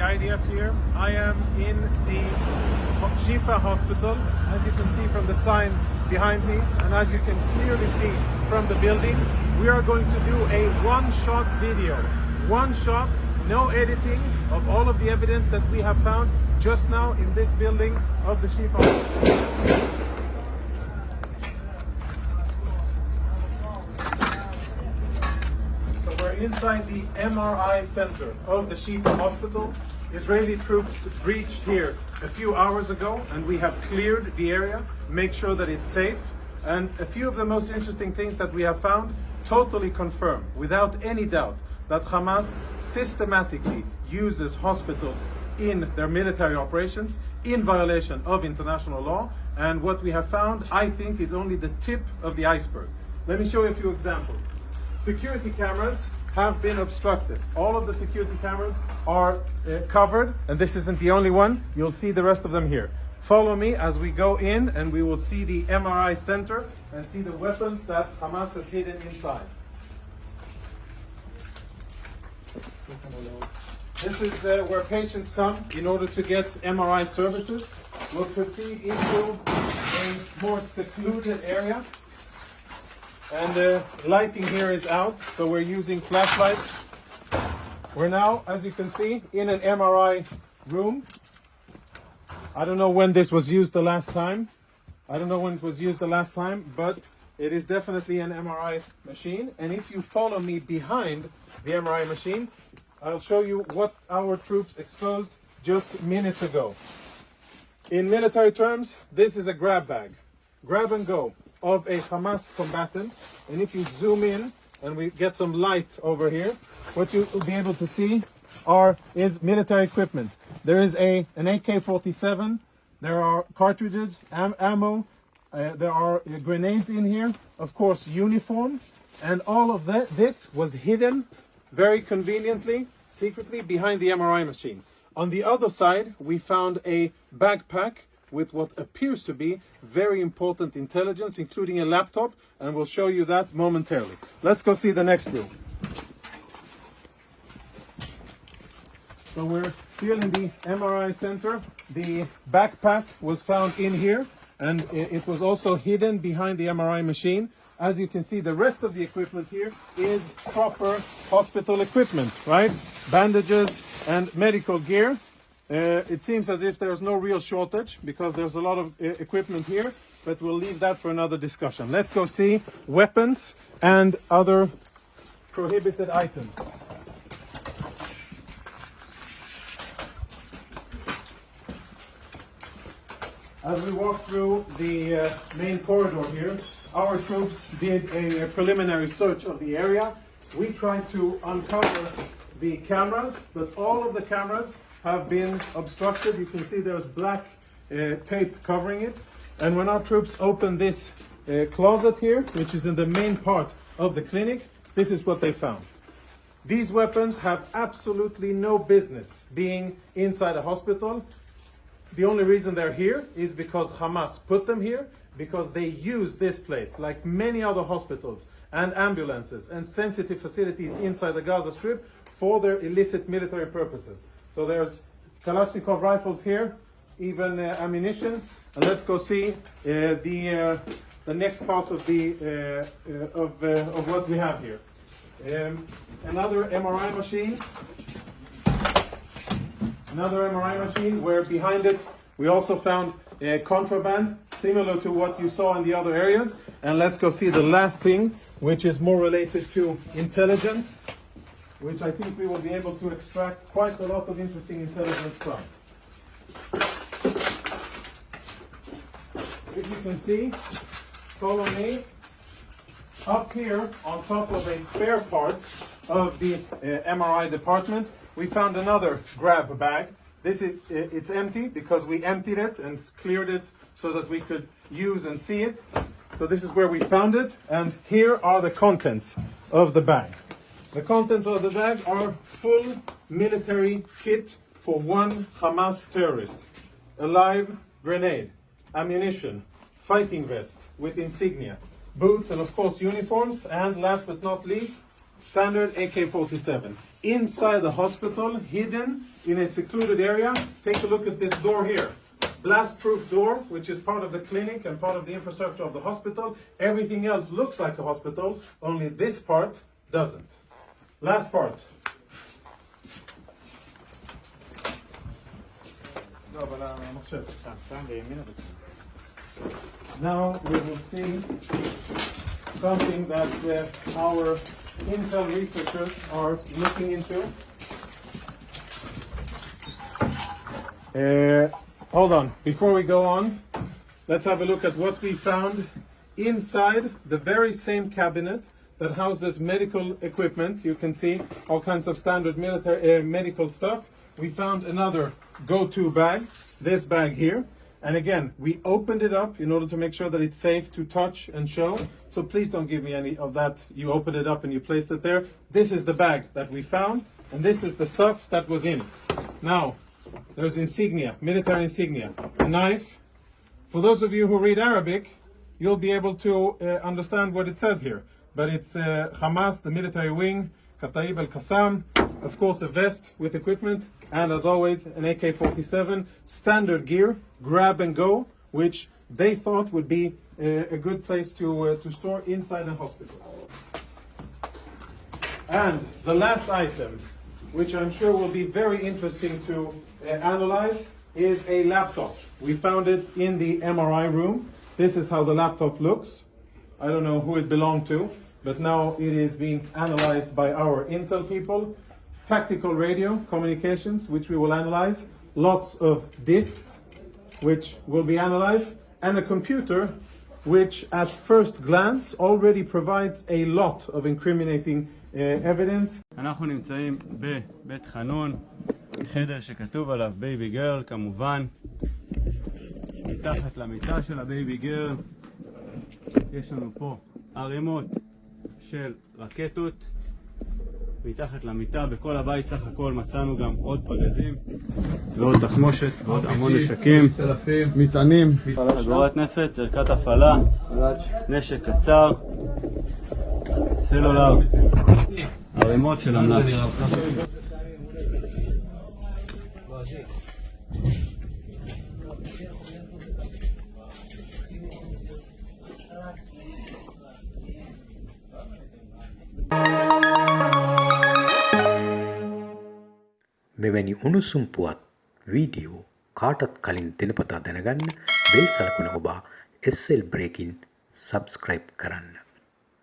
the IDF here. I am in the Shifa hospital, as you can see from the sign behind me, and as you can clearly see from the building. We are going to do a one-shot video. One shot, no editing, of all of the evidence that we have found just now in this building of the Shifa hospital. Inside the MRI center of the Shifa hospital. Israeli troops breached here a few hours ago, and we have cleared the area, make sure that it's safe. And a few of the most interesting things that we have found totally confirm, without any doubt, that Hamas systematically uses hospitals in their military operations in violation of international law. And what we have found, I think, is only the tip of the iceberg. Let me show you a few examples. Security cameras have been obstructed. All of the security cameras are covered, and this isn't the only one. You'll see the rest of them here. Follow me as we go in, and we will see the MRI center and see the weapons that Hamas has hidden inside. This is where patients come in order to get MRI services. We'll proceed into a more secluded area. And the lighting here is out, so we're using flashlights. We're now, as you can see, in an MRI room. I don't know when this was used the last time. But it is definitely an MRI machine. And if you follow me behind the MRI machine, I'll show you what our troops exposed just minutes ago. In military terms, this is a grab bag. Grab and go of a Hamas combatant. And if you zoom in and we get some light over here, what you will be able to see is military equipment. There is an AK-47, there are cartridges, ammo, there are grenades in here, of course uniform, and all of this was hidden very conveniently, secretly behind the MRI machine. On the other side, we found a backpack with what appears to be very important intelligence, including a laptop, and we'll show you that momentarily. Let's go see the next room. So we're still in the MRI center. The backpack was found in here, and it was also hidden behind the MRI machine. As you can see, the rest of the equipment here is proper hospital equipment, right? Bandages and medical gear. It seems as if there's no real shortage because there's a lot of equipment here, but we'll leave that for another discussion. Let's go see weapons and other prohibited items. As we walk through the main corridor here, our troops did a preliminary search of the area. We tried to uncover the cameras, but all of the cameras have been obstructed. You can see there's black tape covering it. And when our troops opened this closet here, which is in the main part of the clinic, this is what they found. These weapons have absolutely no business being inside a hospital. The only reason they're here is because Hamas put them here, because they use this place, like many other hospitals and ambulances and sensitive facilities inside the Gaza Strip, for their illicit military purposes. So there's Kalashnikov rifles here, even ammunition. And let's go see the next part of of what we have here. Another MRI machine. Where behind it we also found contraband similar to what you saw in the other areas. And let's go see the last thing, which is more related to intelligence, which I think we will be able to extract quite a lot of interesting intelligence from. If you can see, follow me, up here on top of a spare part of the MRI department, we found another grab bag. It's empty because we emptied it and cleared it so that we could use and see it. So this is where we found it, and here are the contents of the bag. The contents of the bag are full military kit for one Hamas terrorist. A live grenade, ammunition, fighting vest with insignia, boots, and of course uniforms, and last but not least, standard AK-47. Inside the hospital, hidden in a secluded area, take a look at this door here. Blast-proof door, which is part of the clinic and part of the infrastructure of the hospital. Everything else looks like a hospital, only this part doesn't. Last part. Now we will see something that our Intel researchers are looking into. Hold on, before we go on, let's have a look at what we found inside the very same cabinet that houses medical equipment. You can see all kinds of standard military medical stuff. We found another go-to bag, this bag here. And again, we opened it up in order to make sure that it's safe to touch and show. So please don't give me any of that. You opened it up and you placed it there. This is the bag that we found, and this is the stuff that was in it. Now, there's insignia, military insignia, a knife. For those of you who read Arabic, you'll be able to understand what it says here. But it's Hamas, the military wing, Kataib al-Qassam, of course a vest with equipment, and as always an AK-47, standard gear, grab and go, which they thought would be a good place to store inside a hospital. And the last item, which I'm sure will be very interesting to analyze, is a laptop. We found it in the MRI room. This is how the laptop looks. I don't know who it belonged to, but now it is being analyzed by our Intel people. Tactical radio communications, which we will analyze. Lots of disks, which will be analyzed. And a computer, which at first glance already provides a lot of incriminating evidence. אנחנו נמצאים בבית חנון, חדר שכתוב עליו בייבי גרל כמובן. מתחת למיטה של הבייבי גרל יש לנו פה ערימות של רקטות. מתחת למיטה בכל הבית סך הכל מצאנו גם עוד פגזים ועוד תחמושת ועוד המון נשקים, מטענים, חגורת נפץ, ערכת הפעלה, נשק קצר, סלולר, ערימות של אמל"ח. මෙවැනි උණුසුම් පුවත් video කාටත් කලින් දිනපතා දැනගන්න bell සලකුණ ඔබා SL Breaking subscribe කරන්න.